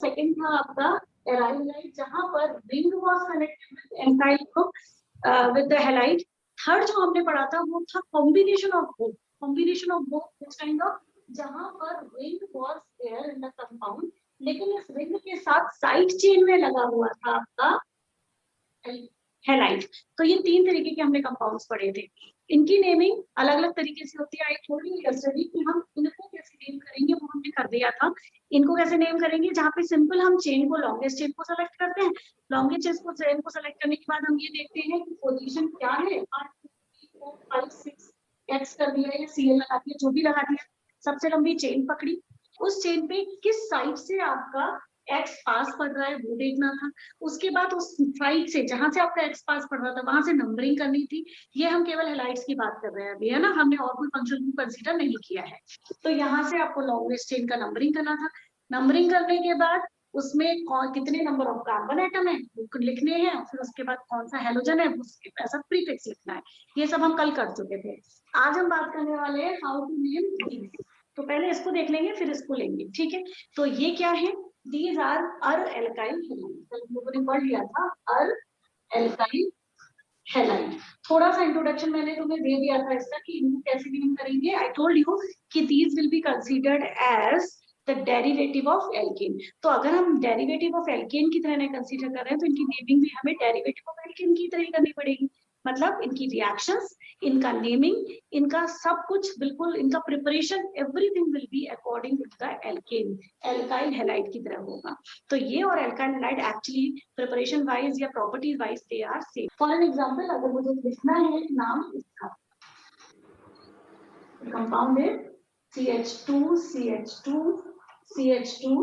Second था आपका aryl halide, जहां पर रिंग वाज कनेक्टेड विद एंटाइल group with the halide. Third जो हमने पढ़ा था वो था combination of both this kind of, जहां पर ring was there in the compound, लेकिन इस रिंग के साथ साइड चेन में लगा हुआ था आपका हैलाइड। तो ये तीन तरीके के हमने कंपाउंड्स पढ़े थे। इनकी नेमिंग अलग अलग तरीके से होती है। आई टोल्ड यू यस्टरडे कि हम इनको कैसे नेम करेंगे वो हमने कर दिया था। इनको कैसे नेम करेंगे, जहाँ पे सिंपल हम चेन को लॉन्गेस्ट चेन को सेलेक्ट करते हैं, लॉन्गेस्ट चेन को सेलेक्ट करने के बाद हम ये देखते हैं कि पोजीशन क्या है, 1 2 3 4 5 6 एक्स कर दिया या सीएल लगा दिया, जो भी लगा दिया, सबसे लंबी चेन पकड़ी, उस चेन पे किस साइड से आपका एक्स पास पड़ रहा है वो देखना था। उसके बाद उस साइड से जहां से आपका एक्स पास पड़ रहा था वहां से नंबरिंग करनी थी। ये हम केवल हेलाइड्स की बात कर रहे हैं अभी, है ना, हमने और कोई फंक्शन को कंसीडर नहीं किया है। तो यहाँ से आपको लॉन्गेस्ट चेन का नंबरिंग करना था। नंबरिंग करने के बाद उसमें कितने नंबर ऑफ कार्बन एटम है वो लिखने हैं, फिर उसके बाद कौन सा हेलोजन है उसके ऐसा प्रीफिक्स लिखना है। ये सब हम कल कर चुके थे। आज हम बात करने वाले हैं हाउ टू नेम दीज। तो पहले इसको देख लेंगे फिर इसको लेंगे, ठीक है। तो ये क्या है, these are अर-एल्काइल हैलाइड। लोगों ने पढ़ लिया था अर-एल्काइल हैलाइड। थोड़ा सा इंट्रोडक्शन मैंने तुम्हें दे दिया था इसका कि इनको कैसे नेम करेंगे। आई टोल्ड यू कि these will be considered as the derivative of alkane। तो अगर हम डेरिवेटिव ऑफ एल्केन की तरह कंसीडर कर रहे हैं तो इनकी नेमिंग भी हमें डेरिवेटिव ऑफ एल्केन की तरह करनी पड़ेगी। मतलब इनकी रिएक्शंस, इनका नेमिंग, इनका सब कुछ बिल्कुल, इनका preparation, everything will be according to the alkane, alkyl halide की तरह होगा। तो ये और alkyl halide actually preparation wise या properties wise they are same. For an example, अगर मुझे लिखना है नाम इसका, कंपाउंड है CH2 CH2 CH2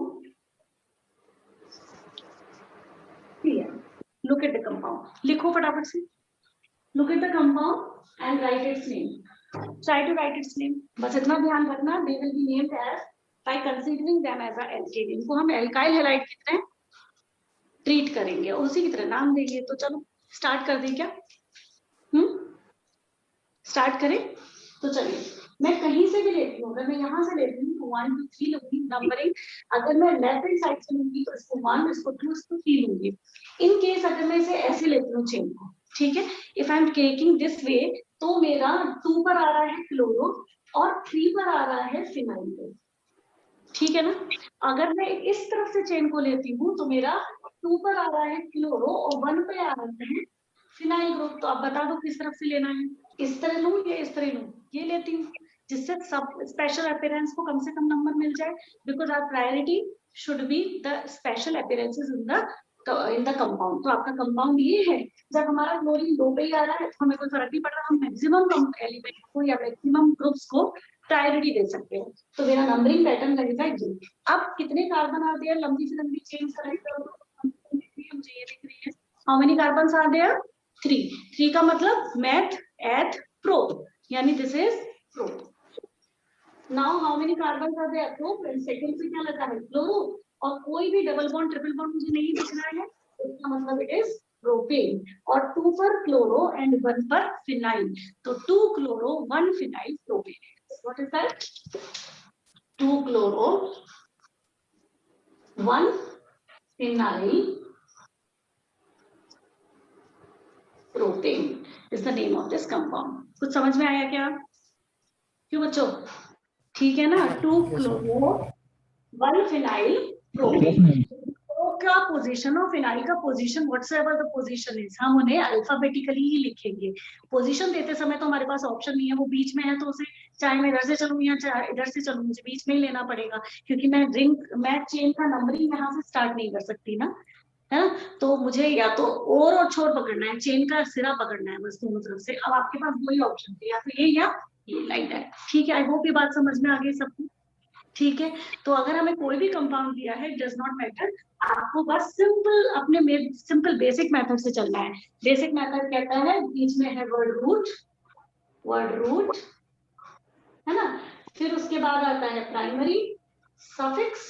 Cl। look at the compound, लिखो फटाफट से। look at the compound and write its name, try to write its name। बस इतना ध्यान रखना, they will be named as by considering them as a alkane। इनको हम alkyl halide की तरह ट्रीट करेंगे और उसी की तरह नाम देंगे। तो चलो स्टार्ट कर दें क्या? स्टार्ट करें। तो चलिए मैं कहीं से भी लेती हूँ, अगर मैं यहाँ से लेती हूँ तो 1 2 3 लूंगी नंबरिंग। अगर मैं लेफ्ट हैंड साइड से लूंगी तो इसको 1, इसको 2, इसको 3 लूंगी। इन केस अगर मैं इसे ऐसे लेती हूँ चेन को, ठीक है, if I am taking this way, तो मेरा 2 पर आ रहा है क्लोरो और 3 पर आ रहा है फिनाइल, ठीक है ना। अगर मैं इस तरफ से चेन को लेती हूँ तो मेरा 2 पर आ रहा है क्लोरो और 1 पे आ रहा है फिनाइल ग्रुप। तो आप बता दो किस तरफ से लेना है, इस तरह लूं या इस तरह लूं? ये लेती हूँ, जिससे सब स्पेशल अपीयरेंस को कम से कम नंबर मिल जाए, because our priority should be the special appearances in the compound. तो आपका कंपाउंड ये है, जब हमारा क्लोरीन 2 पे ही आ रहा है तो हमें कोई फर्क नहीं पड़ रहा, हम मैक्सिमम एलिमेंट को या मैक्सिमम ग्रुप्स को प्रायोरिटी दे सकते हैं। तो मेरा नंबरिंग पैटर्न लगेगा ये। अब कितने कार्बन आर देयर, लंबी से लंबी चेन सेलेक्ट करो, मुझे ये दिख रही है। How many carbon are there? 3 का मतलब मेथ एथ प्रो, यानी this is pro. Now how many carbon are there? Pro, second से क्या लगा है? क्लोरो, और कोई भी डबल बॉन्ड ट्रिपल बॉन्ड मुझे नहीं दिख रहा है, इसका मतलब इट इज प्रोपेन। और 2 पर क्लोरो एंड 1 पर फिनाइल, तो 2 chloro 1 phenyl propane. What is that? 2 chloro 1 phenyl propane is the name of this compound। कुछ समझ में आया क्या? क्यों बच्चों? ठीक है ना। 2 क्लोरो 1 फिनाइल प्रोपेन। तो क्या पोजीशन ऑफ फिनाइल का पोजीशन, व्हाटसएवर द पोजीशन इज, हम उन्हें अल्फाबेटिकली ही लिखेंगे। पोजीशन देते समय तो हमारे पास ऑप्शन नहीं है, वो बीच में है, तो उसे चाहे मैं इधर से चलूं या चाहे इधर से चलूं, मुझे बीच में ही लेना पड़ेगा, क्योंकि मैं चेन का नंबरिंग यहाँ से स्टार्ट नहीं कर सकती ना, है ना। तो मुझे या तो और छोर पकड़ना है, चेन का सिरा पकड़ना है, बस दोनों तरफ से। अब आपके पास वही ऑप्शन थे, या तो ये या ये, लाइक दैट। ठीक है, आई होप ये बात समझ में आ गई सबको। ठीक है, तो अगर हमें कोई भी कंपाउंड दिया है, डज नॉट मैटर, आपको बस सिंपल अपने सिंपल बेसिक मेथड से चलना है। बेसिक मेथड कहता है बीच में है वर्ड रूट, है ना। फिर उसके बाद आता है प्राइमरी सफिक्स,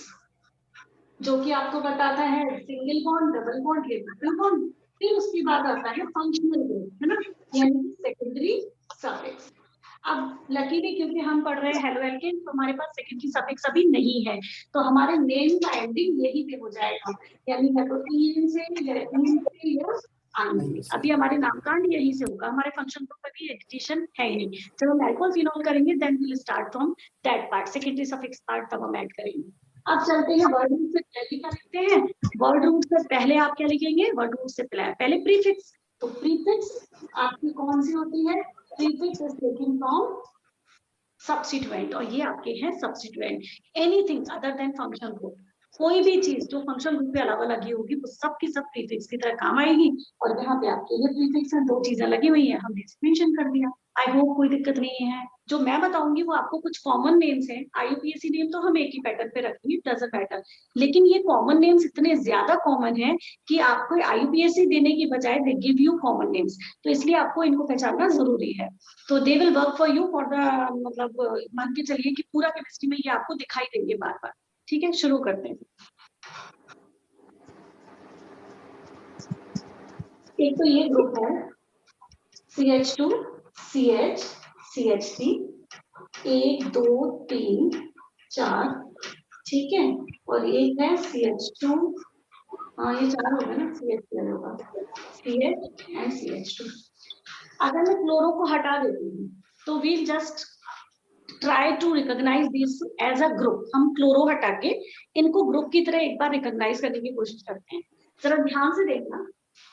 जो कि आपको बताता है सिंगल बॉन्ड, डबल बॉन्ड या ट्रिपल बॉन्ड। फिर उसके बाद आता है फंक्शनल ग्रुप, है ना, यानी सेकेंडरी सफिक्स। अब लकीली क्योंकि हम पढ़ रहे हैं हेलो एल्केन, तो हमारे पास सेकेंडरी सफिक्स अभी नहीं है, तो हमारे नेम का एंडिंग यही पे हो जाएगा, यानी या तो इन से या इन से या आइन से। अभी हमारे नामकांड यही से होगा, हमारे फंक्शन ग्रुप में भी एडिशन है ही नहीं। जब हम अल्कोहल फिनोल करेंगे then we will start from that part, secondary suffix part तब हम ऐड करेंगे। अब चलते हैं वर्ड रूट से पहले क्या लिखते हैं। वर्ड रूट से पहले आप क्या लिखेंगे, वर्ड रूट से पहले प्रीफिक्स। तो प्रीफिक्स आपकी कौन सी होती है, prefix is taking from substituent, और ये आपके हैं substituent. Anything other than function group, कोई भी चीज जो फंक्शन ग्रुप के अलावा लगी होगी वो सब की सब प्रीफिक्स की तरह काम आएगी। और यहाँ पे आपके ये प्रीफिक्स हैं, दो चीजें लगी हुई हैं, हमने मेंशन कर दिया। आई होप कोई दिक्कत नहीं है। जो मैं बताऊंगी वो आपको कुछ कॉमन नेम्स हैं, आईयूपीएससी नेम तो हम एक ही पैटर्न पे रखेंगे, डजंट मैटर, लेकिन ये कॉमन नेम्स इतने ज्यादा कॉमन है कि आपको आईयूपीएससी देने की बजाय they give you common names, तो इसलिए आपको इनको पहचानना जरूरी है। तो they will work for you for the, मतलब मान के चलिए कि पूरा केमिस्ट्री में ये आपको दिखाई देंगे बार बार। ठीक है, शुरू करते हैं। एक तो ये ग्रुप है CH2 CH CH3, 1 2 3 4, ठीक है, और एक है CH2, हाँ ये 4 हो गया ना, CH होगा, CH एंड CH2। अगर मैं क्लोरो को हटा देती हूँ तो we'll just try to recognise this as a group. हम क्लोरो हटा के इनको ग्रुप की तरह एक बार रिकॉग्नाइज करने की कोशिश करते हैं। जरा ध्यान से देखना,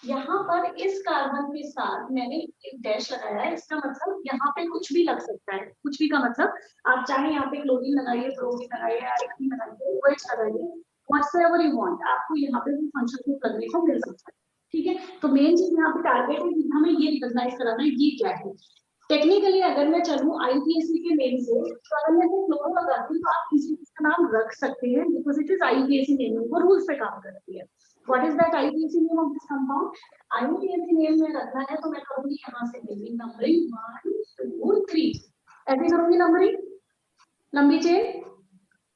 यहाँ पर इस कार्बन के साथ मैंने एक डैश लगाया है, इसका मतलब यहाँ पे कुछ भी लग सकता है। कुछ भी का मतलब आप चाहे यहाँ पे क्लोरीन लगाइए, ब्रोमीन लगाइए, आयोडीन लगाइए, OH लगाइए, व्हाटएवर यू वांट, आपको यहाँ पे भी फंक्शन ग्रुप लगने को मिल सकता है। ठीक है, तो मेन चीज यहाँ पे टारगेट है कि हमें ये रिकॉग्नाइज कराना है ये क्या है। टेक्निकली अगर मैं चलूँ आईपीएससी के नेम से, तो अगर मैं क्लोरो लगाती हूँ तो आप किसी चीज का नाम रख सकते हैं, because it is IPSC name, वो रूल्स पे काम करती है। What is that IPSC name of this compound, IPSC name में रखना है तो मैं करूंगी यहाँ से नेमिंग नंबरिंग 1 2 3, ऐसे करूंगी नंबरिंग, लंबी चेन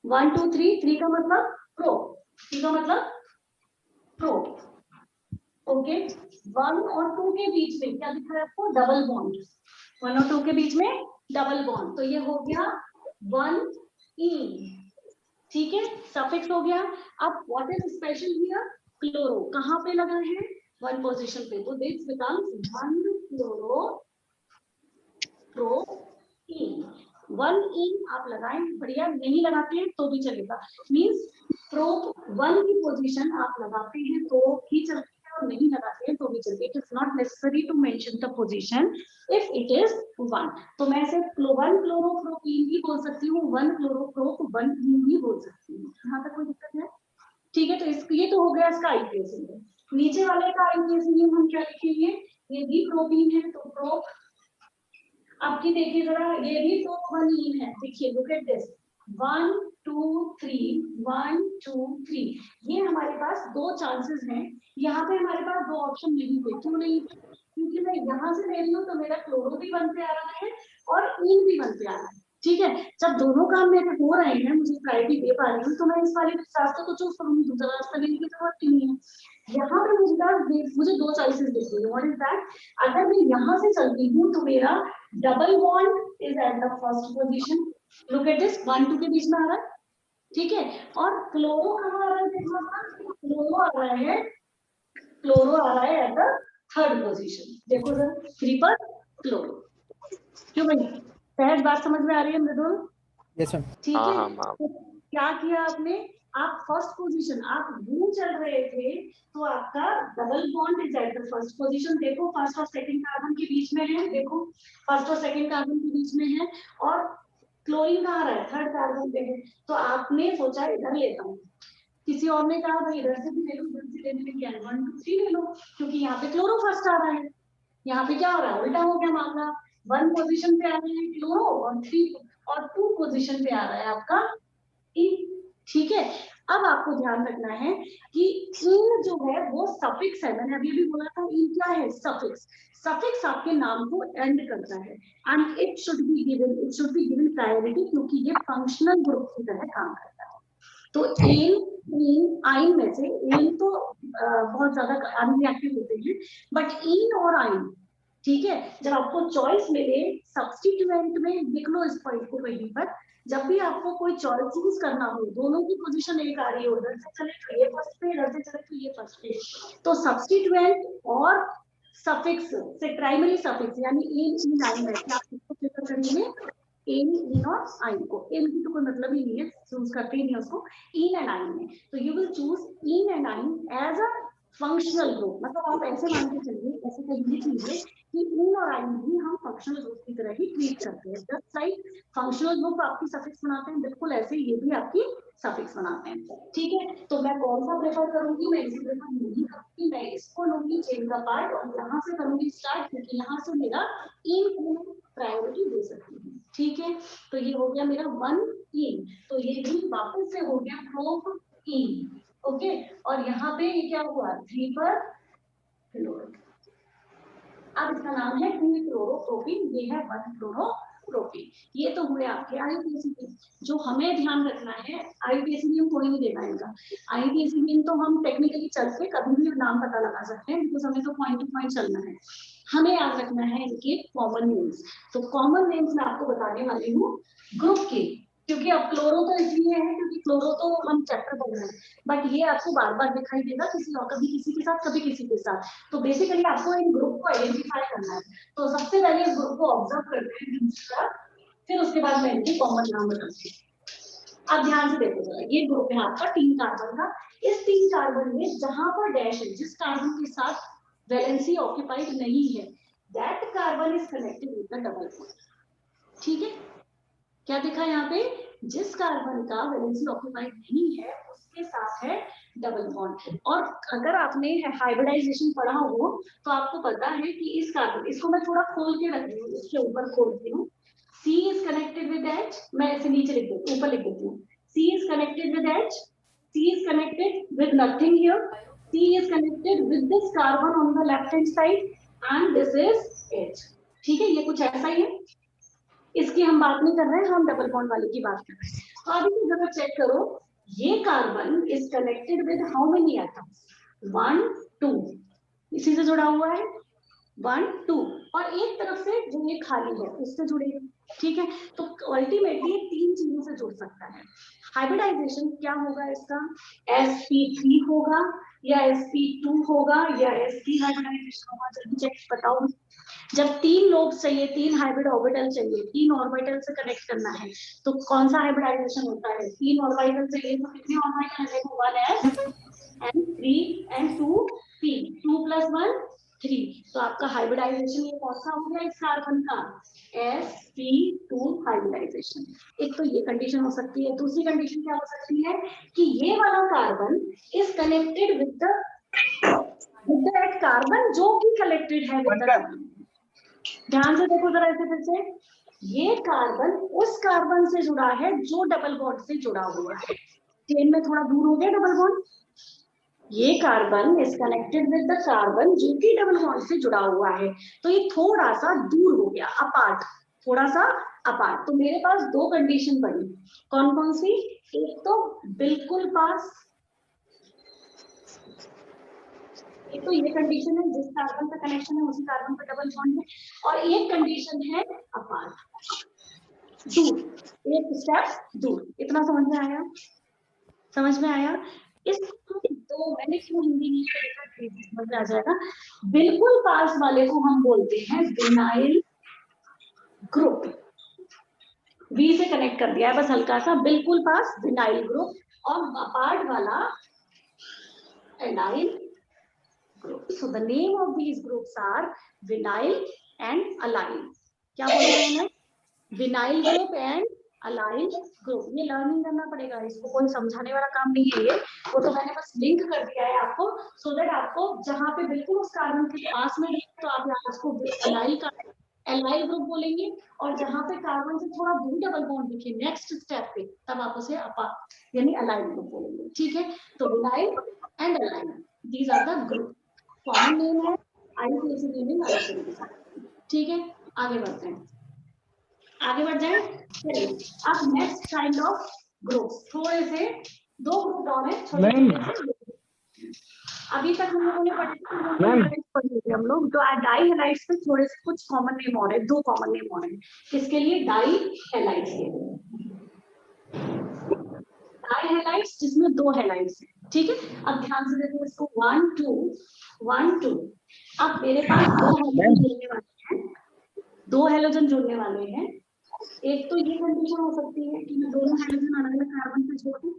1 2 3, 3 का मतलब प्रो, 3 का मतलब प्रो, ओके। 1 और 2 के बीच में क्या दिख रहा है आपको, डबल बॉन्ड, 1 और 2 के बीच में डबल बॉन्ड, तो ये हो गया 1 ई, ठीक है, सफिक्स हो गया। अब what is special here, chloro कहां पे लगा है, 1 पोजीशन पे, तो दिस बिकम्स 1 क्लोरो प्रो ई। 1 ई आप लगाएं, बढ़िया, नहीं लगाते हैं तो भी चलेगा, मींस प्रो 1 की पोजीशन आप लगाते हैं तो ही चलती है और नहीं लगाते हैं तो भी चलती है। It is not necessary to mention the position if it is 1। तो मैं सिर्फ 1 क्लोरोप्रोपीन भी बोल सकती हूँ, 1 क्लोरोप्रोप 1 भी बोल सकती हूँ, यहाँ तक कोई दिक्कत है। ठीक है, तो ये तो हो गया इसका आईपीएससी नेम। नीचे वाले का आईपीएससी नेम हम क्या लिखेंगे, ये भी प्रोटीन है तो प्रो। अब की देखिए जरा, ये भी प्रोप 1 इन है, देखिए लुक एट दिस, 1 2 3 1 2 3, ये हमारे पास दो चांसेस हैं। यहाँ पे हमारे पास दो ऑप्शन नहीं थे, क्यों नहीं थे, क्योंकि मैं यहाँ से ले रही हूँ तो मेरा क्लोरो भी 1 पे आ रहा है और इन भी 1 पे आ रहा है। ठीक है, जब दोनों काम मेरे हो रहे हैं, मुझे प्रायोरिटी दे पा रही हूँ, तो मैं इस वाले रास्ते को चूज करूंगी, दूसरा रास्ता लेने की जरूरत नहीं है। यहाँ पे मुझे दो चॉइसेस दिख रही है, व्हाट इज दैट, अगर मैं यहाँ से चलती हूँ तो मेरा double bond is at the first position, look at this, 1 2 के बीच में आ रहा है, ठीक है, और क्लोरो कहाँ आ रहा है, देखो क्लोरो आ रहा है, क्लोरो आ रहा है एट द थर्ड पोजीशन, देखो सर 3 पर क्लोरो। क्यों भाई, सहज बात समझ में आ रही है मृदुल? Yes ma'am. ठीक है, तो क्या किया आपने, आप फर्स्ट पोजीशन, आप यू चल रहे थे तो आपका double bond is at the first position, देखो फर्स्ट और सेकंड कार्बन के बीच में है, देखो फर्स्ट और सेकंड कार्बन के बीच में है, और क्लोरीन कहाँ आ रहा है, थर्ड कार्बन पे है, तो आपने सोचा इधर लेता हूँ, किसी और ने कहा भाई इधर से भी ले लो, इधर से लेने में क्या है, 1 2 3 ले लो, क्योंकि यहाँ पे क्लोरो फर्स्ट आ रहा है, यहाँ पे क्या हो रहा है, उल्टा हो गया मामला, 1 पोजीशन पे आ रहे हैं क्लोरो और 3 और 2 पोजीशन पे आ रहा है आपका इन। ठीक है, अब आपको ध्यान रखना है कि इन जो है वो सफिक्स है, मैंने अभी भी बोला था इन क्या है, सफिक्स। सफिक्स आपके नाम को एंड करता है and it should be given priority, क्योंकि ये फंक्शनल ग्रुप की तरह काम करता है। तो इन आइन में से इन तो बहुत ज्यादा अनरिएक्टिव होते हैं, बट इन और आइन, ठीक है, जब आपको चॉइस मिले सब्स्टिट्यूएंट में लिख लो इस पॉइंट को कहीं पर, जब भी आपको कोई चॉइस चूज करना हो, दोनों की पोजीशन एक आ रही है, उधर से चले तो ये फर्स्ट पे, इधर से चले तो ये फर्स्ट पे, तो सब्स्टिट्यूएंट और सफिक्स से प्राइमरी सफिक्स यानी इन इन आई में आप किसको प्रेफर करेंगे, इन और आई को। इन की तो कोई मतलब ही नहीं है, चूज करते ही नहीं उसको, इन एंड आई में, तो you will choose in and I as a functional group. मतलब आप ऐसे मान के चलिए, ऐसे कहिए चीजें कि इन और आई भी हम फंक्शनल ग्रुप की तरह ही ट्रीट करते हैं। जस्ट लाइक फंक्शनल ग्रुप आपकी सफिक्स बनाते हैं, बिल्कुल ऐसे ये भी आपकी सफिक्स बनाते हैं। ठीक है, तो मैं कौन सा प्रेफर करूंगी, मैं इसे प्रेफर नहीं करूंगी, मैं इसको लूंगी चेन का पार्ट और यहाँ से करूंगी स्टार्ट, क्योंकि यहाँ से मेरा इन को प्रायोरिटी दे सकती हूँ। ठीक है, तो ये हो गया मेरा 1 इन, तो ये भी वापस से हो गया फ्रॉम इन। ओके, और यहाँ पे ये क्या हुआ, 3 पर फ्लोर। अब इसका नाम है 2 क्लोरोप्रोपीन, ये है 1 क्लोरोप्रोपीन। ये तो हुए आपके आईयूपीएसी। जो हमें ध्यान रखना है, आईयूपीएसी नेम कोई नहीं देना इनका, आईयूपीएसी नेम तो हम टेक्निकली चल के कभी भी नाम पता लगा सकते हैं, बिकॉज हमें तो पॉइंट टू पॉइंट चलना है। हमें याद रखना है इनके कॉमन नेम्स। तो कॉमन नेम्स मैं आपको बताने वाली हूँ ग्रुप के, क्योंकि अब क्लोरो तो इसलिए है क्योंकि क्लोरो तो हम चैप्टर पढ़ रहे हैं, बट ये आपको बार बार दिखाई देगा किसी और, कभी किसी के साथ कभी किसी के साथ। तो बेसिकली आपको इन ग्रुप को आइडेंटिफाई करना है। तो सबसे पहले इस ग्रुप को ऑब्जर्व करते हैं, फिर उसके बाद मैं इनके कॉमन नाम बताऊंगी। अब ध्यान से देखो जरा, ये ग्रुप है आपका 3 कार्बन का। इस 3 कार्बन में जहां पर डैश है, जिस कार्बन के साथ वैलेंसी ऑक्यूपाइड नहीं है, that carbon is connected with the double bond. ठीक है, क्या देखा यहाँ पे, जिस कार्बन का वैलेंसी ऑक्यूपाइड नहीं है उसके साथ है डबल बॉन्ड। और अगर आपने हाइब्रिडाइजेशन पढ़ा हो तो आपको पता है कि इस कार्बन, इसको मैं थोड़ा खोल के रख रही हूँ, इसके ऊपर खोलती हूँ, C is connected with H, मैं इसे नीचे लिख देती हूँ, ऊपर लिख देती हूँ, C is connected with H, C is connected with nothing here, C is connected with this carbon on the left hand side and this is H। ठीक है, ये कुछ ऐसा ही है, इसकी हम बात नहीं कर रहे हैं, हम डबल बॉन्ड वाले की बात कर रहे हैं। तो अभी जरा चेक करो, ये carbon is connected with how many atoms, 1 2, इसी से जुड़ा हुआ है 1 2, और एक तरफ से जो ये खाली है उससे जुड़े। ठीक है, तो अल्टीमेटली ये 3 चीजों से जुड़ सकता है। हाइब्रिडाइजेशन क्या होगा इसका, sp3 होगा या sp2 होगा या sp हाइब्रिडाइजेशन होगा, जल्दी चेक बताओ। जब 3 लोब चाहिए, 3 हाइब्रिड ऑर्बिटल चाहिए, 3 ऑर्बिटल से कनेक्ट करना है, तो कौन सा हाइब्रिडाइजेशन होता है, 3 ऑर्बिटल चाहिए तो कितने ऑर्बिटल है, 1 s and 3 and 2 p, 2 plus 1 3। तो आपका हाइब्रिडाइजेशन ये कौन सा हो गया इस कार्बन का, sp2 हाइब्रिडाइजेशन। एक तो ये कंडीशन हो सकती है। दूसरी कंडीशन क्या हो सकती है कि ये वाला carbon is connected with that carbon जो कि कनेक्टेड है विद द डबल। ध्यान से देखो जरा, ऐसे फिर से, ये कार्बन उस कार्बन से जुड़ा है जो डबल बॉन्ड से जुड़ा हुआ है। चेन में थोड़ा दूर हो गया डबल बॉन्ड, ये carbon is connected with the carbon जो कि डबल बॉन्ड से जुड़ा हुआ है, तो ये थोड़ा सा दूर हो गया, अपार्ट, थोड़ा सा अपार्ट। तो मेरे पास 2 कंडीशन बनी, कौन कौन सी, एक तो बिल्कुल पास, एक तो ये कंडीशन है जिस कार्बन का कनेक्शन है उसी कार्बन पर डबल बॉन्ड है, और एक कंडीशन है अपार्ट, दूर, एक स्टेप दूर। इतना समझ में आया, समझ में आया। इस तो मैंने क्यों हिंदी में लिखा, समझ में आ जाएगा। बिल्कुल पास वाले को हम बोलते हैं विनाइल ग्रुप, वी से कनेक्ट कर दिया है बस हल्का सा, बिल्कुल पास विनाइल ग्रुप, और अपार्ट वाला एनाइल group. So the name of these groups are vinyl and allyl. क्या बोल रहे हैं, vinyl group and allyl group. ये लर्निंग करना पड़ेगा, इसको कोई समझाने वाला काम नहीं है ये, वो तो मैंने बस लिंक कर दिया है आपको, सो दैट आपको जहां पे बिल्कुल उस कार्बन के पास में तो आप यहाँ उसको अलाइल का एलाइल ग्रुप बोलेंगे, और जहां पे कार्बन से थोड़ा दूर डबल बॉन्ड दिखे नेक्स्ट स्टेप पे, तब आप उसे यानी अलाइल ग्रुप बोलेंगे। ठीक है, तो vinyl and allyl, these are the group. Common name है, आईयूपीएसी नेमिंग अलग तरीके से। ठीक है, आगे बढ़ते हैं, आगे बढ़ जाए। चलिए अब नेक्स्ट काइंड ऑफ ग्रुप्स, थोड़े से 2 ग्रुप और हैं छोटे छोटे। अभी तक हम लोगों ने पढ़े थे हम लोग, तो डाई हेलाइड्स में थोड़े से कुछ कॉमन नेम और है, 2 कॉमन नेम और है। किसके लिए? डाई हेलाइड्स के लिए। डाई हेलाइड्स जिसमें 2 हेलाइड्स है, ठीक है। अब ध्यान से देखो इसको, 1 2 1 2। अब मेरे पास 2 हेलोजन जुड़ने वाले हैं, 2 हेलोजन जुड़ने वाले हैं। एक तो ये कंडीशन हो सकती है कि मैं दोनों हाइड्रोजन अलग अलग कार्बन पे छोड़ दूं,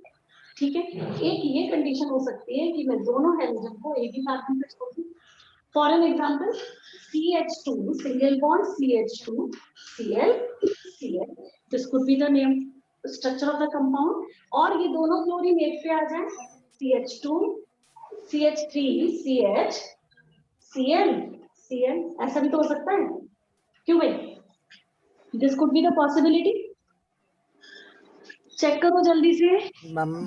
ठीक है। एक ये कंडीशन हो सकती है कि मैं दोनों हाइड्रोजन को एक ही कार्बन पे छोड़ दूं। For an example, CH2 single bond CH2 Cl Cl, this could be the name structure of the compound. और ये दोनों क्लोरीन एक पे आ जाए, CH2 CH3 CH Cl Cl, ऐसा भी तो हो सकता है, क्यों भाई? This could be the possibility. Check करो जल्दी से।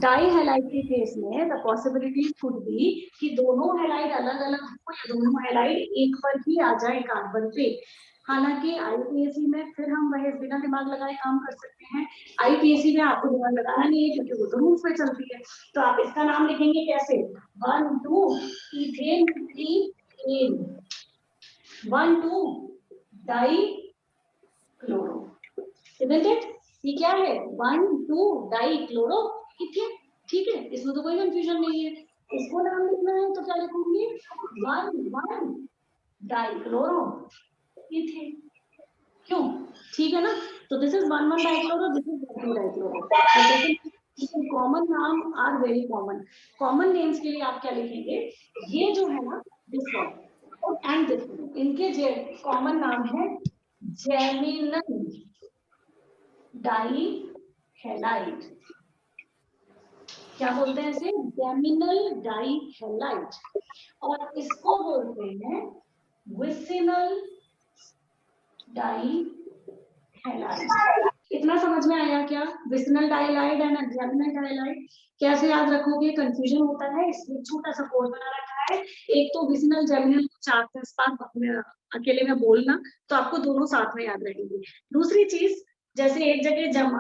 डाई हैलाइड के केस में द पॉसिबिलिटी कुड बी कि दोनों हैलाइड अलग अलग हो या दोनों हैलाइड एक पर ही आ जाए कार्बन पे। हालांकि आईपीएसी में फिर हम वह बिना दिमाग लगाए काम कर सकते हैं। आईपीएसी में आपको दिमाग लगाना नहीं है क्योंकि वो तो रूल्स पे चलती है। तो आप इसका नाम लिखेंगे कैसे? 1 2 ethane 3 1 2 di chloro, isn't it? ये क्या है? 1 2 डाई क्लोरो इथेन, ठीक है। इसमें तो कोई कंफ्यूजन नहीं है। इसको नाम लिखना है तो क्या लिखूंगी? 1 1 डाई क्लोरो इथेन, क्यों? ठीक है ना। तो this is 1 1 di chloro, this is 1 2 di chloro. Common नाम are very common. Common names के लिए आप क्या लिखेंगे? ये जो है ना, दिस वन एंड दिस, इनके कॉमन नाम है जेमिनल डाई हैलाइड। क्या बोलते हैं इसे? Geminal di halide. और इसको बोलते हैं विसिनल डाई हैलाइड। इतना समझ में आया क्या? विसिनल डाइलाइड एंड जेमिनल डाइलाइड कैसे याद रखोगे? कंफ्यूजन होता है, इसलिए छोटा सा कोड बना रखा है। एक तो विसिनल जेमिनल को 4-5 बार अकेले में बोलना, तो आपको दोनों साथ में याद रहेंगे। दूसरी चीज, जैसे एक जगह जैम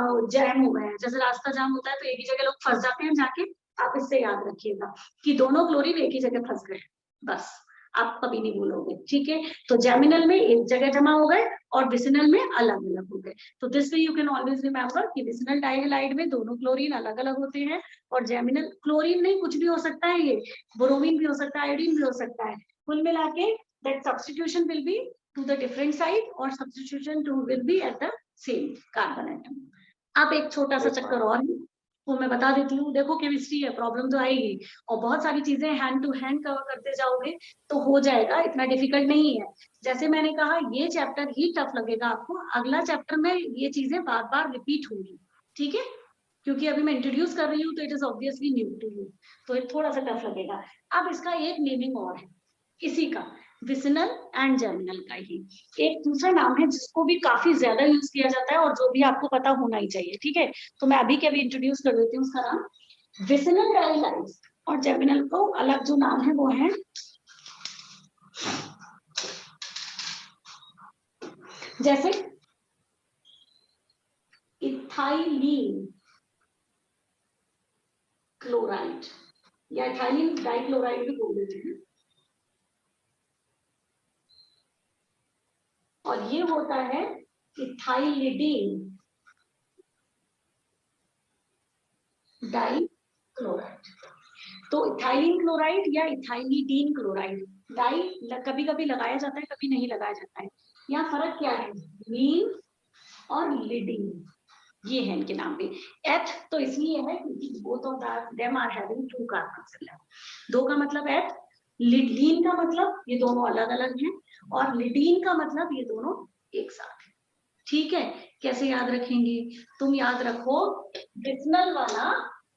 हो गए हैं, जैसे रास्ता जाम होता है तो एक ही जगह लोग फंस जाते हैं जाके, आप इससे याद रखिएगा कि दोनों क्लोरीन एक ही जगह फंस गए, बस आप कभी नहीं भूलोगे, ठीक है। तो जेमिनल में एक जगह जमा हो गए और विसिनल में अलग अलग हो गए। तो this way you can always remember कि विसिनल डाइहैलाइड में दोनों क्लोरीन अलग अलग होते हैं, और जेमिनल क्लोरीन नहीं, कुछ भी हो सकता है, ये ब्रोमीन भी हो सकता है, आयोडीन भी हो सकता है। कुल मिला के that substitution will be to the different side और substitution two will be at the same carbon atom. अब एक छोटा सा चक्कर और है, वो मैं बता देती हूँ। देखो केमिस्ट्री है, प्रॉब्लम तो आएगी, और बहुत सारी चीजें हैंड टू हैंड कवर करते जाओगे तो हो जाएगा, इतना डिफिकल्ट नहीं है। जैसे मैंने कहा, ये चैप्टर ही टफ लगेगा आपको, अगला चैप्टर में ये चीजें बार बार रिपीट होंगी, ठीक है, क्योंकि अभी मैं इंट्रोड्यूस कर रही हूँ तो it is obviously new to you, तो ये थोड़ा सा टफ लगेगा। अब इसका एक मीनिंग और है इसी का, विसिनल एंड जेमिनल का ही एक दूसरा नाम है जिसको भी काफी ज्यादा यूज किया जाता है और जो भी आपको पता होना ही चाहिए, ठीक है। तो मैं अभी के अभी इंट्रोड्यूस कर देती हूँ उसका नाम। विसिनल डाइहैलाइड और जेमिनल को अलग जो नाम है वो है जैसे इथाइलिन क्लोराइड या इथाइलिन डाइक्लोराइड भी बोल देते हैं, और ये होता है इथाइलिडीन डाइक्लोराइड। तो इथाइलिन क्लोराइड या इथाइलिडीन क्लोराइड, डाई कभी कभी लगाया जाता है, कभी नहीं लगाया जाता है। यहाँ फर्क क्या है? लीन और लिडिन, ये है इनके नाम पे। एथ तो इसलिए है क्योंकि both of them are having 2 carbon. 2 का मतलब एथ, लीन का मतलब ये दोनों अलग अलग हैं, और लिडीन का मतलब ये दोनों एक साथ हैं, ठीक है। कैसे याद रखेंगे? तुम याद रखो, विसिनल वाला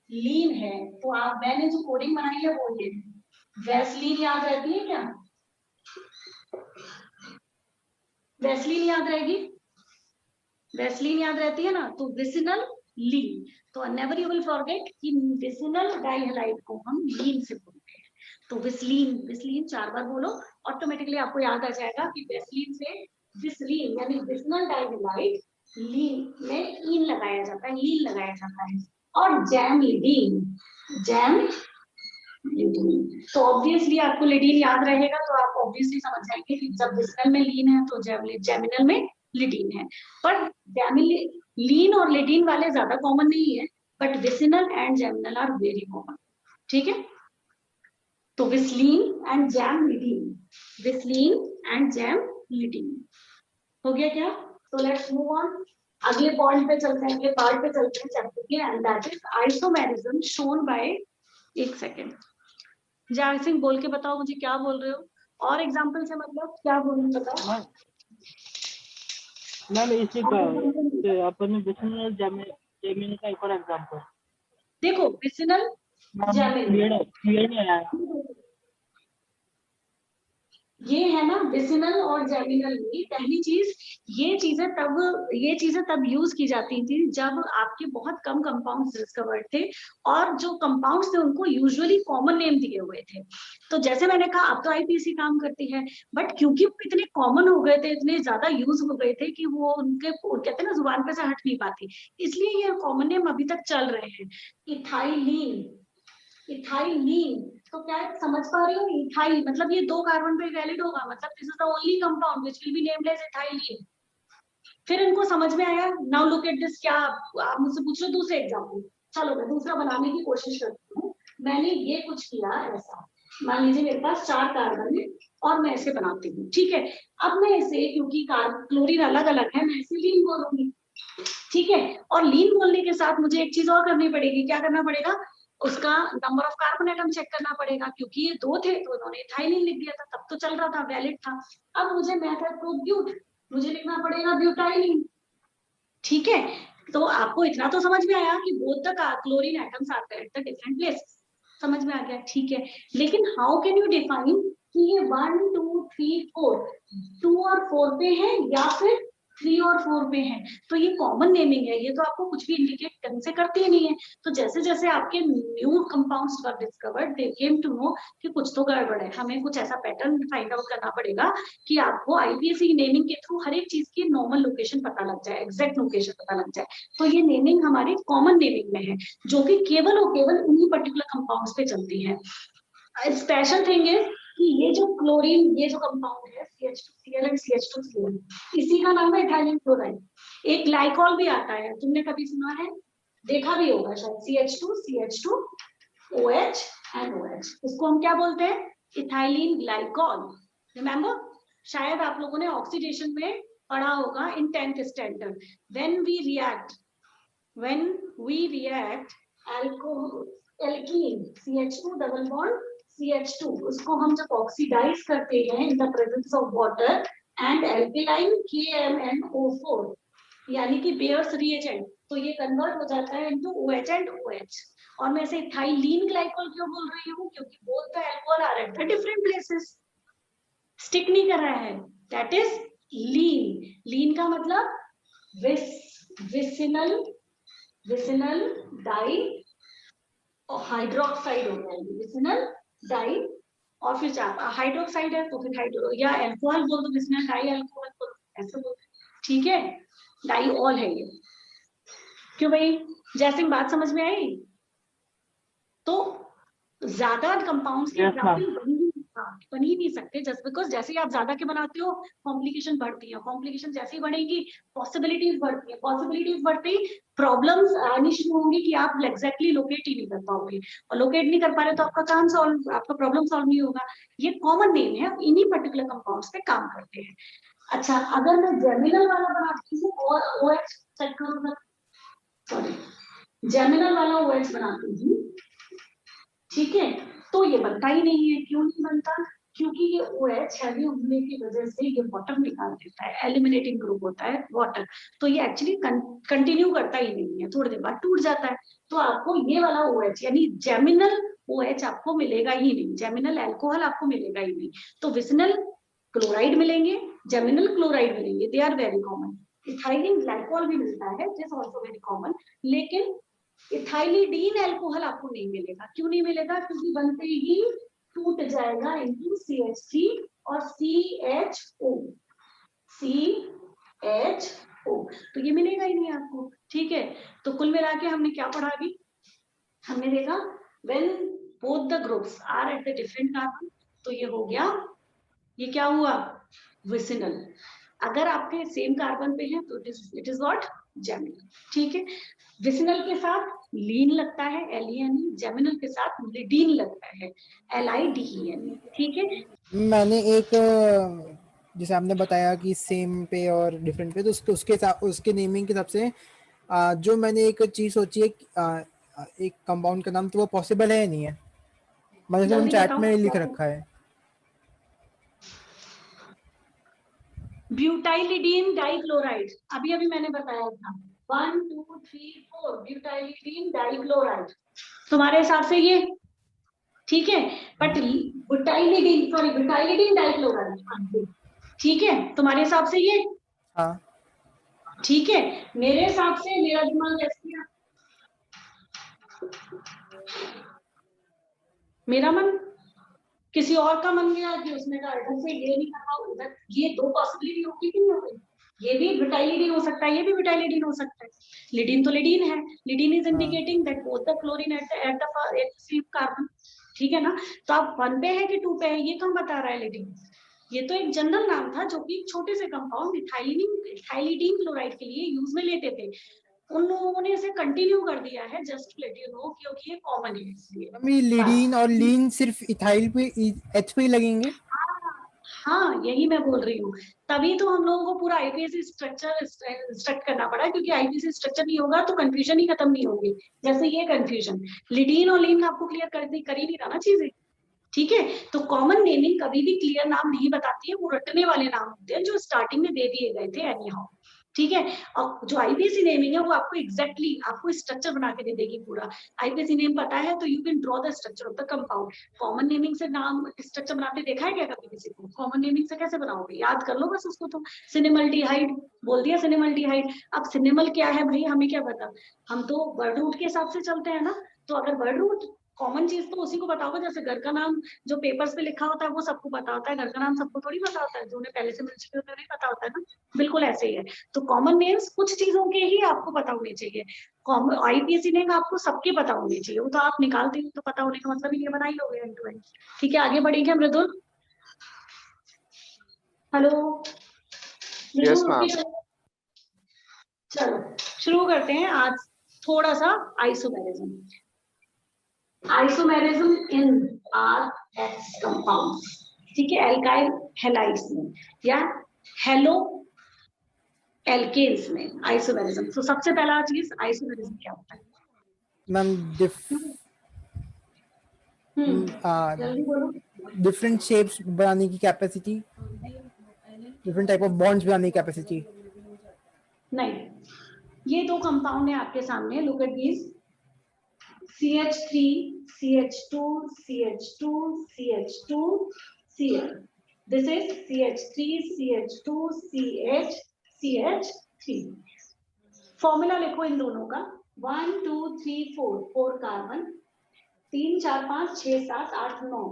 लीन है, तो आप, मैंने जो कोडिंग बनाई है वो ये वैसलीन याद रहती है क्या? वैसलीन याद रहेगी, वैसलीन याद रहती है ना, तो विसिनल लीन। तो नेवर यू विल फॉरगेट कि विसिनल डाइहैलाइड को हम लीन से बोलते हैं। तो विसलीन, विसलीन 4 बार बोलो, ऑटोमेटिकली आपको याद आ जाएगा कि वैसलीन से विसलीन यानी विसिनल डाइहैलाइड लीन में इन लगाया जाता है, लीन लगाया जाता है। और जैमिडीन, जैम तो ऑब्वियसली आपको लिडीन याद रहेगा, तो आप ऑब्वियसली समझ जाएंगे कि जब विसिनल में लीन है तो जेमिनल में लिडीन है। पर लीन और लिडीन वाले ज्यादा कॉमन नहीं है, but vicinal and geminal are very common. ठीक है, तो विसलीन एंड जैम लिडीन, विसलीन एंड जैम लिडीन हो गया क्या? तो लेट्स मूव ऑन, अगले पॉइंट पे चलते हैं, अगले पार्ट पे चलते हैं चैप्टर के, and that is isomerism shown by, एक सेकेंड जाग सिंह बोल के बताओ मुझे क्या बोल रहे हो, और एग्जांपल से मतलब क्या बोल रहे हो बताओ। मैम इसी का अपन विसिनल जेमिनी का एक और एग्जांपल देखो विसिनल जेमिनल क्लियर नहीं आया। ये है ना विसिनल और जेमिनल में पहली चीज, ये चीजें तब यूज की जाती थी जब आपके बहुत कम कंपाउंड्स डिस्कवर्ड थे, और जो कंपाउंड्स थे उनको यूजुअली कॉमन नेम दिए हुए थे। तो जैसे मैंने कहा अब तो आईपीसी काम करती है, बट क्योंकि वो इतने कॉमन हो गए थे, इतने ज्यादा यूज हो गए थे कि वो उनके कहते हैं ना जुबान पे से हट नहीं पाती, इसलिए ये कॉमन नेम अभी तक चल रहे हैं। इथाइलीन, इथाइलीन, तो क्या समझ पा रही हो, इथाइल मतलब ये 2 कार्बन पे वैलिड होगा, मतलब this is the only compound which will be named as ethylene. फिर इनको समझ में आया, नाउ लुक एट दिस, क्या आप मुझसे पूछ रहे हो दूसरे एग्जांपल, चलो मैं दूसरा बनाने की कोशिश करती हूँ। मैंने ये कुछ किया ऐसा, मान लीजिए मेरे पास 4 कार्बन है और मैं इसे बनाती हूँ, ठीक है। अब मैं इसे, क्योंकि क्लोरीन अलग अलग है, मैं इसे लीन बोलूंगी, ठीक है। और लीन बोलने के साथ मुझे एक चीज और करनी पड़ेगी, क्या करना पड़ेगा, उसका number of carbon atom check करना पड़ेगा, क्योंकि ये 2 थे तो उन्होंने इथाइलिन लिख दिया था, तब तो चल रहा था, वैलिड था। अब मुझे मेथड टू ब्यूट, मुझे लिखना पड़ेगा ब्यूटाइलिन, ठीक है। तो आपको इतना तो समझ में आया कि both the chlorine atoms are at the different places, समझ में आ गया, ठीक है। लेकिन हाउ कैन यू डिफाइन कि ये 1 2 3 4 2 और 4 पे है या फिर 3 और 4 पे है, तो ये कॉमन नेमिंग है, ये तो आपको कुछ भी इंडिकेट ढंग से करती ही नहीं है। तो जैसे जैसे आपके new compounds were discovered, they came to know कि कुछ तो गड़बड़ है, हमें कुछ ऐसा पैटर्न फाइंड आउट करना पड़ेगा कि आपको आईपीएससी नेमिंग के थ्रू हर एक चीज की नॉर्मल लोकेशन पता लग जाए, एग्जैक्ट लोकेशन पता लग जाए। तो ये नेमिंग हमारी कॉमन नेमिंग में है, जो कि केवल और केवल उन्हीं पर्टिकुलर कंपाउंड्स पे चलती है। स्पेशल थिंग इज कि ये जो क्लोरीन, ये जो कंपाउंड है CH2Cl एंड CH2Cl, इसी का नाम है इथाइलिन क्लोराइड। एक ग्लाइकॉल भी आता है, तुमने कभी सुना है, देखा भी होगा शायद, CH2 OH एंड OH, इसको हम क्या बोलते हैं, इथाइलिन ग्लाइकॉल। रिमेम्बर, शायद आप लोगों ने ऑक्सीडेशन में पढ़ा होगा in 10th standard, when we react alkene CH2 double bond CH2, उसको हम जब ऑक्सीडाइज करते हैं in the presence of water and alkaline KMnO4, यानी कि बेयर्स रिएजेंट, तो ये कन्वर्ट हो जाता है इनटू OH एंड OH। और मैं इसे इथाइलीन ग्लाइकोल क्यों बोल रही हूँ, क्योंकि both the alcohol are at the different places, stick नहीं कर रहा है, दैट इज लीन। लीन का मतलब विसिनल, विसिनल डाई हाइड्रोक्साइड हो गया, विसिनल डाई, और फिर हाइड्रोक्साइड है तो फिर हाइड्रो या अल्कोहल बोल दो, विसिनल डाई अल्कोहल बोल दो, ऐसे बोल, ठीक है, डाईऑल है ये। क्यों भाई, जैसे बात समझ में आई? तो ज्यादा कंपाउंड्स के एग्जाम्पल बन ही नहीं सकते, जस्ट बिकॉज जैसे ही आप ज्यादा के बनाते हो कॉम्प्लिकेशन बढ़ती है, कॉम्प्लिकेशन जैसे ही बढ़ेगी पॉसिबिलिटीज बढ़ती है, पॉसिबिलिटीज बढ़ते ही प्रॉब्लम्स आनी शुरू होंगी कि आप एग्जैक्टली लोकेट ही नहीं कर पाओगे, और लोकेट नहीं कर पा रहे तो आपका काम सॉल्व, आपका प्रॉब्लम सॉल्व नहीं होगा। ये कॉमन नेम है, इन्हीं पर्टिकुलर कंपाउंड्स पे काम करते हैं। अच्छा, अगर मैं जेमिनल वाला बनाती हूँ और OH चेक करूँ, सॉरी जेमिनल वाला OH बनाती हूँ, ठीक है, तो ये बनता ही नहीं है। क्यों नहीं बनता? क्योंकि ये OH हैवी होने की वजह से ये वाटर निकाल देता है, एलिमिनेटिंग ग्रुप होता है वाटर, तो ये एक्चुअली कंटिन्यू करता ही नहीं है, थोड़ी देर बाद टूट जाता है। तो आपको ये वाला OH यानी जेमिनल OH आपको मिलेगा ही नहीं, जेमिनल अल्कोहल आपको मिलेगा ही नहीं। तो विसिनल क्लोराइड मिलेंगे, जेमिनल क्लोराइड मिलेंगे, they are very common. Ethylene glycol भी मिलता है, दिस आल्सो वेरी कॉमन, लेकिन इथाइलिडीन अल्कोहल आपको नहीं मिलेगा। क्यों नहीं मिलेगा? क्योंकि बनते ही टूट जाएगा इनटू CH3 और CHO, तो ये मिलेगा ही नहीं आपको, ठीक है। तो कुल मिला के हमने क्या पढ़ा अभी, हमने देखा when both the groups are at the different carbon, तो ये हो गया, ये क्या हुआ, विसिनल। अगर आपके सेम कार्बन पे है तो इट इज व्हाट, जेमिनल। ठीक है, विसिनल के साथ लीन लगता है, LENE, जेमिनल के साथ लिडीन लगता है, LIDEN। ठीक है, मैंने एक जैसे आपने बताया कि सेम पे और डिफरेंट पे, तो उसके साथ उसके नेमिंग के हिसाब से जो मैंने एक चीज सोची है एक कंपाउंड का नाम, तो वो पॉसिबल है या नहीं है? मतलब मैंने जल्दी चैट बताओ। में लिख रखा है। ब्यूटाइलिडीन डाइक्लोराइड, अभी अभी मैंने बताया था, 1 2 3 4 ब्यूटाइलिडीन डाइक्लोराइड, तुम्हारे हिसाब से ये ठीक है, बट ब्यूटाइलिडीन डाइक्लोराइड, ठीक है, तुम्हारे हिसाब से ये हाँ, ठीक है, मेरे हिसाब से मेरा दिमाग ऐसे है, मेरा मन किसी और का मन गया कि उसने कहा इधर से ये नहीं कहा उधर, ये दो पॉसिबिलिटी होगी कि नहीं होगी, ये भी ब्यूटाइलिडीन हो सकता है, ये भी ब्यूटाइलिडीन हो सकता है, लिडीन तो लिडीन है, lidene is indicating that both the chlorine at the same carbon. ठीक है ना, तो आप 1 पे है कि 2 पे है ये कहाँ बता रहा है लिडीन, ये तो एक जनरल नाम था जो कि छोटे से कंपाउंड इथाइलिडीन क्लोराइड के लिए यूज में लेते थे, उन लोगों ने इसे कंटिन्यू कर दिया है, जस्ट लेट यू नो, क्योंकि ये कॉमन है इसलिए। अभी लिडीन और लीन सिर्फ इथाइल पे, एच पे ही लगेंगे। हाँ, यही मैं बोल रही हूँ, तभी तो हम लोगों को पूरा आईपीएसी स्ट्रक्चर इंस्ट्रक्ट करना पड़ा, क्योंकि आईपीएसी स्ट्रक्चर नहीं होगा तो कंफ्यूजन ही खत्म नहीं होगी, जैसे ये कंफ्यूजन लिडीन और लीन आपको क्लियर कर ही नहीं रहा ना चीजें। ठीक है, तो कॉमन नेमिंग कभी भी क्लियर नाम नहीं बताती है, वो रटने वाले नाम होते हैं जो स्टार्टिंग में दे दिए गए थे एनी हाउ। ठीक है, और जो आईपीएसी नेमिंग है वो आपको एग्जैक्टली आपको स्ट्रक्चर बना के दे देगी पूरा, आईपीएसी नेम पता है तो you can draw the structure of the compound. Common naming से नाम स्ट्रक्चर बनाते देखा है क्या कभी किसी को? कॉमन नेमिंग से कैसे बनाओगे, याद कर लो बस उसको, तो सिनेमल्डिहाइड बोल दिया, सिनेमल्डिहाइड। अब सिनेमल क्या है भाई, हमें क्या पता, हम तो वर्ड रूट के हिसाब से चलते हैं ना, तो अगर वर्ड रूट कॉमन चीज तो उसी को पता होगा, जैसे घर का नाम जो पेपर्स पे लिखा होता है वो सबको पता होता है, घर का नाम सबको थोड़ी पता होता है, जो उन्हें पहले से मिल चुके होते हैं नहीं पता होता है ना, बिल्कुल ऐसे ही है। तो कॉमन नेम्स कुछ चीजों के ही आपको पता होने चाहिए, आईपीएसी नेम आपको सबके पता होने चाहिए, वो तो आप निकालते हो तो पता होने का मतलब ये बना ही लोगे एंड टू एंड। ठीक है, आगे बढ़ेंगे मृदुल। Hello Yes, ma'am. चलो शुरू करते हैं आज थोड़ा सा isomerism. Isomerism in RX compounds, ठीक है, एल्काइल हैलाइड्स में या हेलो एल्केन्स में आइसोमेरिज्म। तो सबसे पहला चीज आइसोमेरिज्म क्या होता है मैम? जल्दी बोलो। डिफरेंट शेप्स बनाने की capacity, different type of bonds बनाने की कैपेसिटी। नहीं, ये दो कंपाउंड है आपके सामने, look at this, CH3 CH2 CH2 CH2 Cl, this is CH3 CH2 CH CH3। Formula लिखो इन दोनों का, 1 2 3 4 4 कार्बन, 3 4 5 6 7 8 9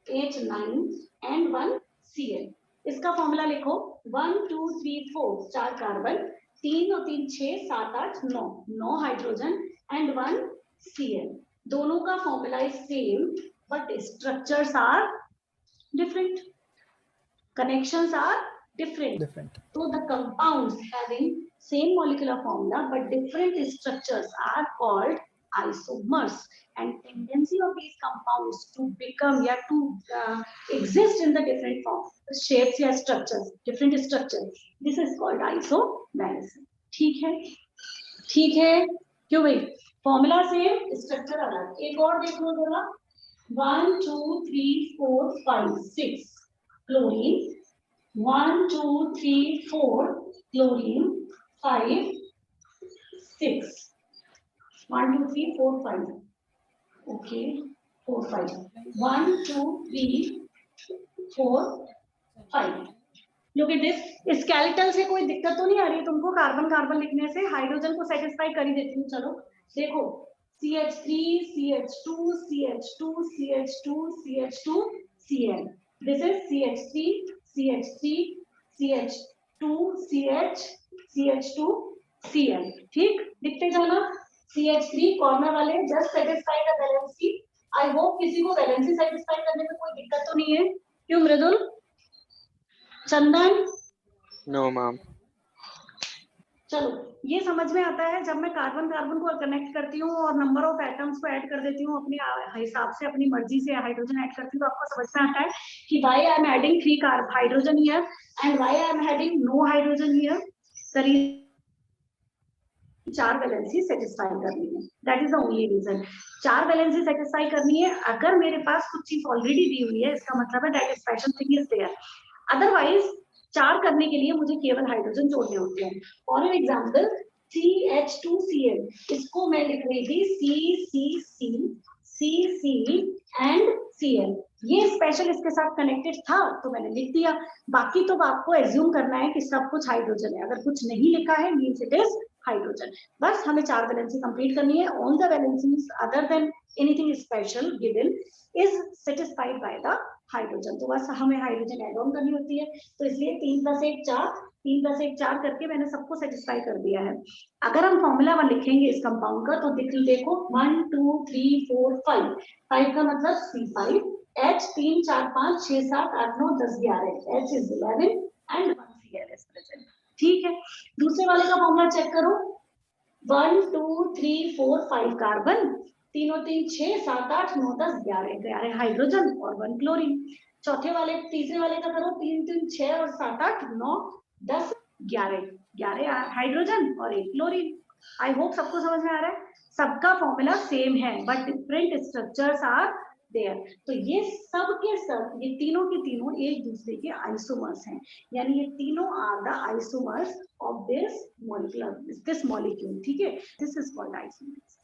8 9 एंड 1 Cl। इसका फॉर्मूला लिखो 1 2 3 4 4 कार्बन, 3 और 3 6 7 8 9 9 हाइड्रोजन एंड 1 Cl। दोनों का formula is same but structures are different, connections are different. So the compounds having same molecular formula but different structures are called isomers, and tendency of these compounds to become to exist in the different forms, shapes या structures, different structures, this is called isomerism। ठीक है, ठीक है, क्यों भाई, formula same structure अलग। एक और देख लो जरा, 1 2 3 4 5 6 chlorine, 1 2 3 4 chlorine, 5 6 1 2 3 4 5 okay 4 5 1 2 3 4 5। look at this, skeletal से कोई दिक्कत तो नहीं आ रही तुमको, कार्बन कार्बन लिखने से हाइड्रोजन को सेटिस्फाई कर ही देती हूँ। चलो देखो, CH3 CH2 CH2 CH2 CH2 Cl, this is CH3 CH3 CH2 CH CH2 Cl। ठीक, लिखते जाना, CH3 कॉर्नर वाले जस्ट सेटिस्फाई द बैलेंस की आई होप किसी को वैलेंसी सेटिस्फाई करने में कोई दिक्कत तो नहीं है, क्यों मृदुल, चंदन? No, ma'am. चलो ये समझ में आता है जब मैं कार्बन कार्बन को कनेक्ट करती हूँ और नंबर ऑफ एटम्स को ऐड कर देती हूँ अपने हिसाब से, अपनी मर्जी से हाइड्रोजन ऐड करती हूँ, तो आपको समझ में आता है कि why I am adding 3 carb hydrogen here and why I am adding no hydrogen here. The 4 valency satisfy करनी है, that is the only reason. 4 valency satisfy करनी है। अगर मेरे पास कुछ चीज ऑलरेडी दी हुई है, इसका मतलब है that special thing is there. Otherwise 4 करने के लिए मुझे केवल हाइड्रोजन जोड़ने होते हैं। फॉर एग्जांपल CH2Cl, इसको मैं लिख रही थी CCC CC एंड Cl, ये स्पेशल इसके साथ कनेक्टेड था तो मैंने लिख दिया। बाकी तो आपको एज्यूम करना है कि सब कुछ हाइड्रोजन है। अगर कुछ नहीं लिखा है मींस इट इज हाइड्रोजन। बस हमें 4 वैलेंसी कंप्लीट करनी है। All the valencies other than anything special given is satisfied by the hydrogen. तो बस हमें हाइड्रोजन ऐड ऑन करनी होती है। तो इसलिए 3 + 1 4, 3 + 1 4 करके मैंने सबको सेटिस्फाई कर दिया है। अगर हम फॉर्मूला 1 लिखेंगे इस कंपाउंड का तो देखो 1 2 3 4 5, 5 का मतलब C5, H 3 4 5 6 7 8 9 10 11, H is 11 and 1 Cl is present। ठीक है, दूसरे वाले का फॉर्मूला चेक करो, 1 2 3 4 5 कार्बन, 3 और 3 6 7 8 9 10 11, 11 हाइड्रोजन और 1 क्लोरीन। चौथे वाले तीसरे वाले का करो, 3 3 6 और 7 8 9 10 11, 11 हाइड्रोजन और 1 क्लोरीन। आई होप सबको समझ में आ रहा है। सबका फॉर्मूला सेम है but different structures are there. तो ये सब के सब, ये तीनों के तीनों एक दूसरे के आइसोमर्स हैं, यानी ये तीनों are the isomers of this molecule, ठीक है, दिस इज कॉल्ड आइसोमर्स।